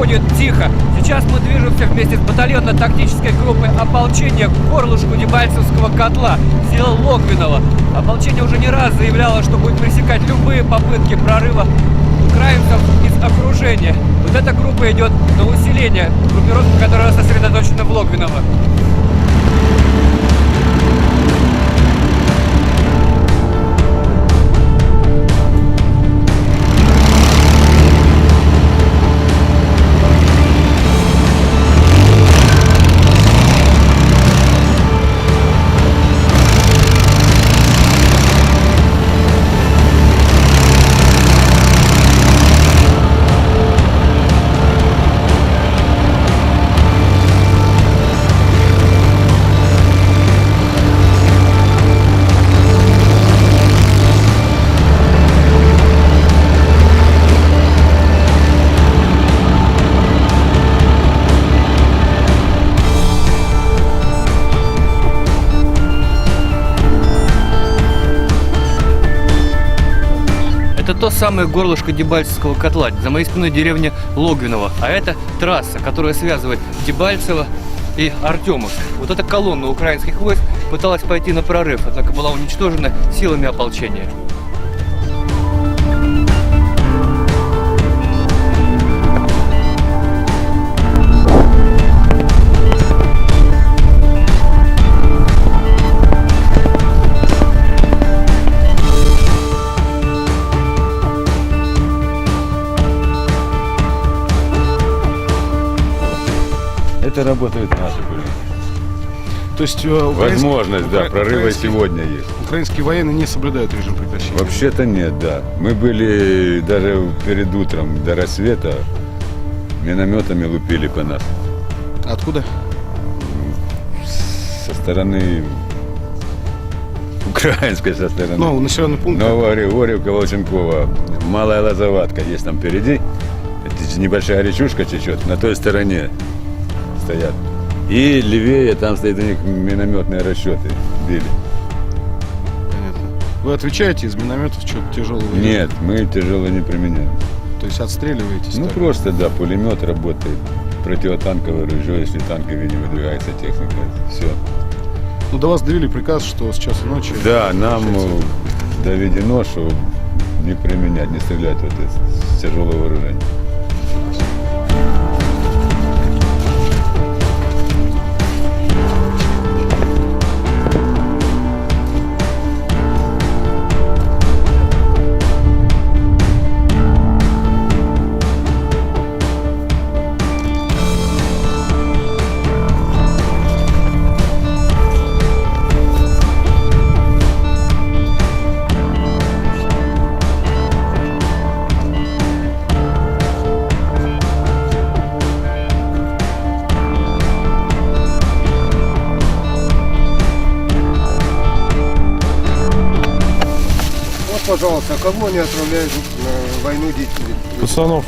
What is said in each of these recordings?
будет тихо. Сейчас мы движемся вместе с батальонно-тактической группой ополчения к горлышку Дебальцевского котла, села Логвинова. Ополчение уже не раз заявляло, что будет пресекать любые попытки прорыва украинцев из окружения. Вот эта группа идет на усиление группировки, которая сосредоточена в Логвиново. Это то самое горлышко Дебальцевского котла, за моей спиной деревня Логвиново. А это трасса, которая связывает Дебальцево и Артемовск. Вот эта колонна украинских войск пыталась пойти на прорыв, однако была уничтожена силами ополчения. Это работают наши были. То есть возможность, да, прорыва сегодня есть. Украинские военные не соблюдают режим прекращения? Вообще-то нет, да. Мы были даже перед утром до рассвета, минометами лупили по нас. Откуда? Со стороны украинской, со стороны. Ну, населенный пункт. Новогригорьевка, Волченкова. Малая Лозоватка есть там впереди. Это небольшая речушка течет, на той стороне стоят. И левее там стоит у них минометные расчеты. Били. Понятно. Вы отвечаете из минометов что-то тяжелого? Нет, мы тяжело не применяем. То есть отстреливаетесь? Ну так? просто, да, пулемет работает, противотанковое ружье, если танк, видимо, выдвигается техника. Все. Ну, до вас довели приказ, что с часу ночи... Да, нам доведено, что не применять, не стрелять вот с тяжелого вооружения. Пожалуйста, кого они отправляют на войну детей? Пацанов.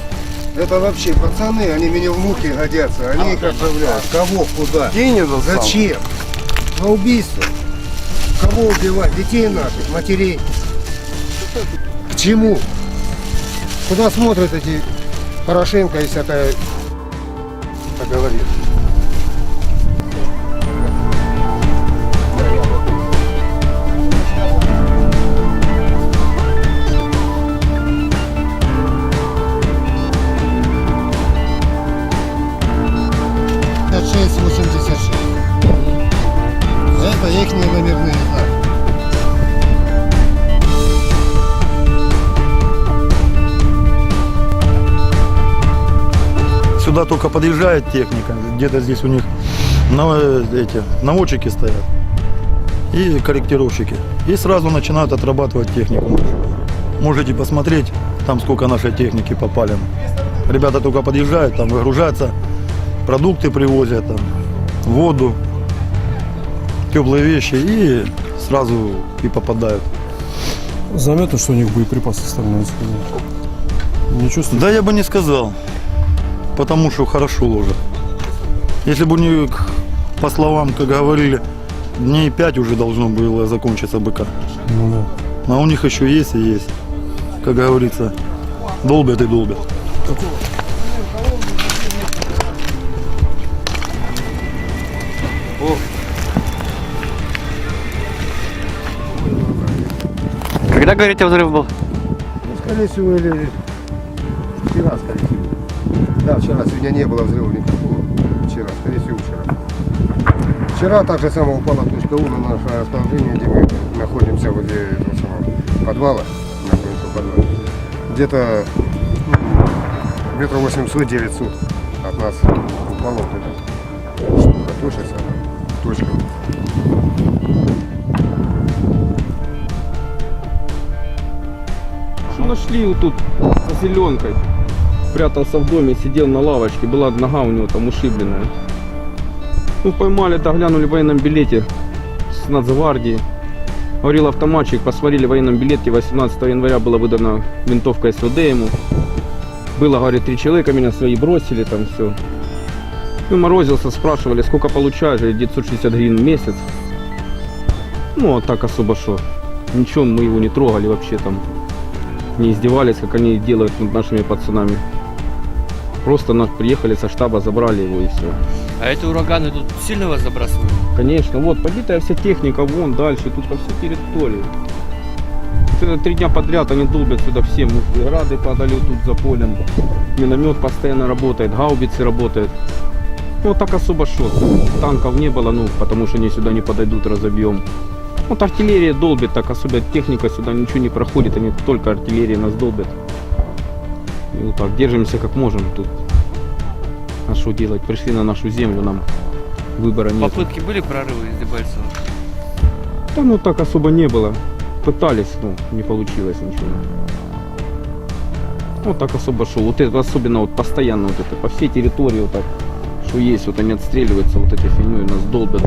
Это вообще пацаны, они меня в мухи годятся, они их отправляют. Кого, куда? Денег достал? Зачем? На убийство. Кого убивать? Детей наших, матерей. К чему? Куда смотрят эти Порошенко и всякая, так говорит? Это их номерные знаки. Сюда только подъезжает техника, где-то здесь у них наводчики стоят и корректировщики. И сразу начинают отрабатывать технику. Можете посмотреть, там сколько нашей техники попали. Ребята только подъезжают, там выгружаются, продукты привозят, там, воду, теплые вещи и сразу и попадают. Заметно, что у них боеприпасы становятся. Не чувствуешь? Да я бы не сказал, потому что хорошо ложат. Если бы у них, по словам, как говорили, дней 5 уже должно было закончиться БК. Ну, да. А у них еще есть и есть. Как говорится, долбят и долбят. Когда, говорите, взрыв был? Ну, скорее всего, или вчера, скорее всего. Да, вчера, сегодня не было взрыва никакого. Вчера, скорее всего, вчера. Вчера так же самое упала точка У на наше расположение, где мы находимся возле этого самого подвала. Находимся в подвале. Где-то метров 800-900 от нас упала вот эта штука, точка. Что нашли вот тут за зеленкой? Прятался в доме, сидел на лавочке, была нога у него там ушибленная. Ну, поймали, да, глянули в военном билете с Нацгвардии. Говорил автоматчик, посмотрели в военном билете, 18 января была выдана винтовка СВД ему. Было, говорит, 3 человека, меня свои бросили, там все. Ну, морозился, спрашивали, сколько получаешь, 960 гривен в месяц. Ну, а так особо что. Ничего, мы его не трогали вообще там. Не издевались, как они делают над нашими пацанами. Просто нас приехали со штаба, забрали его и все. А эти ураганы тут сильно вас забрасывают? Конечно, вот побитая вся техника, вон дальше, тут по всей территории. Это 3 дня подряд они долбят сюда все. Грады падали вот тут за полем. Миномет постоянно работает, гаубицы работают. Ну так особо что. Танков не было, ну потому что они сюда не подойдут, разобьем. Вот артиллерия долбит, так особо техника сюда ничего не проходит, они только артиллерия нас долбят. И вот так держимся как можем тут. А что делать? Пришли на нашу землю, нам выбора нет. Попытки были прорывы из Дебальцева? Да ну так особо не было. Пытались, но не получилось ничего. Вот так особо шел. Вот это особенно вот постоянно вот это по всей территории вот так, что есть, вот они отстреливаются вот этой фигней, нас долбят.